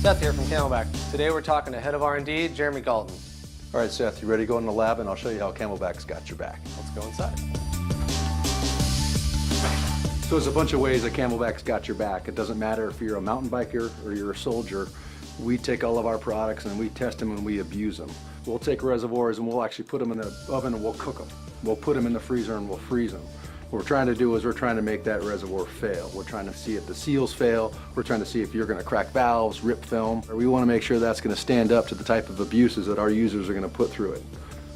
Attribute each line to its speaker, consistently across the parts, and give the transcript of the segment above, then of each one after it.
Speaker 1: Seth here from CamelBak. Today we're talking to Head of R&D, Jeremy Galton.
Speaker 2: All right, Seth, you ready to go in the lab and I'll show you how CamelBak's got your back.
Speaker 1: Let's go inside.
Speaker 2: So there's a bunch of ways that CamelBak's got your back. It doesn't matter if you're a mountain biker or you're a soldier. We take all of our products and we test them and we abuse them. We'll take reservoirs and we'll actually put them in the oven and we'll cook them. We'll put them in the freezer and we'll freeze them. What we're trying to do is we're trying to make that reservoir fail. We're trying to see if the seals fail. We're trying to see if you're going to crack valves, rip film. We want to make sure that's going to stand up to the type of abuses that our users are going to put through it.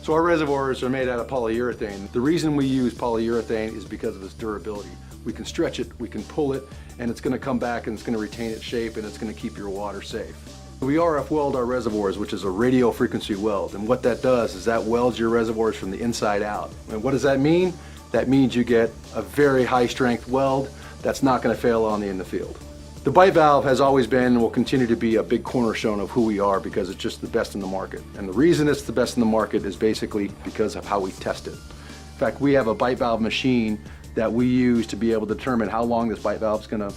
Speaker 2: So our reservoirs are made out of polyurethane. The reason we use polyurethane is because of its durability. We can stretch it, we can pull it, and it's going to come back and it's going to retain its shape and it's going to keep your water safe. We RF weld our reservoirs, which is a radio frequency weld, and what that does is that welds your reservoirs from the inside out. And what does that mean? That means you get a very high strength weld that's not going to fail on in the field. The bite valve has always been and will continue to be a big cornerstone of who we are because it's just the best in the market. And the reason it's the best in the market is basically because of how we test it. In fact, we have a bite valve machine that we use to be able to determine how long this bite valve is going to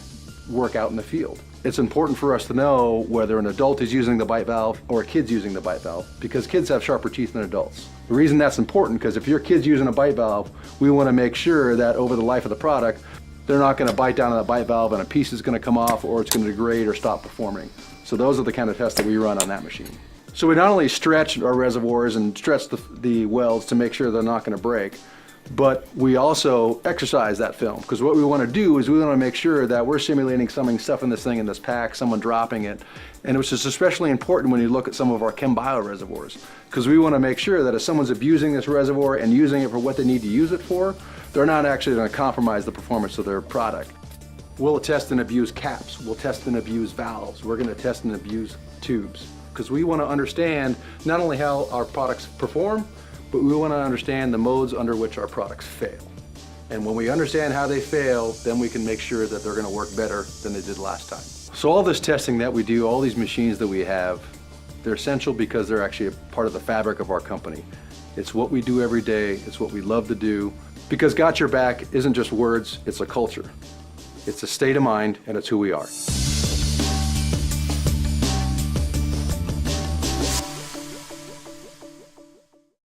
Speaker 2: work out in the field. It's important for us to know whether an adult is using the bite valve or a kid's using the bite valve because kids have sharper teeth than adults. The reason that's important because if your kid's using a bite valve, we want to make sure that over the life of the product, they're not going to bite down on the bite valve and a piece is going to come off or it's going to degrade or stop performing. So those are the kind of tests that we run on that machine. So we not only stretch our reservoirs and stretch the welds to make sure they're not going to break, but we also exercise that film because what we want to do is we want to make sure that we're simulating someone stuffing this thing in this pack, someone dropping it, and which is especially important when you look at some of our ChemBio reservoirs because we want to make sure that if someone's abusing this reservoir and using it for what they need to use it for, they're not actually going to compromise the performance of their product. We'll test and abuse caps, we'll test and abuse valves, we're going to test and abuse tubes because we want to understand not only how our products perform, but we want to understand the modes under which our products fail. And when we understand how they fail, then we can make sure that they're going to work better than they did last time. So all this testing that we do, all these machines that we have, they're essential because they're actually a part of the fabric of our company. It's what we do every day, it's what we love to do, because Got Your Back isn't just words, it's a culture. It's a state of mind, and it's who we are.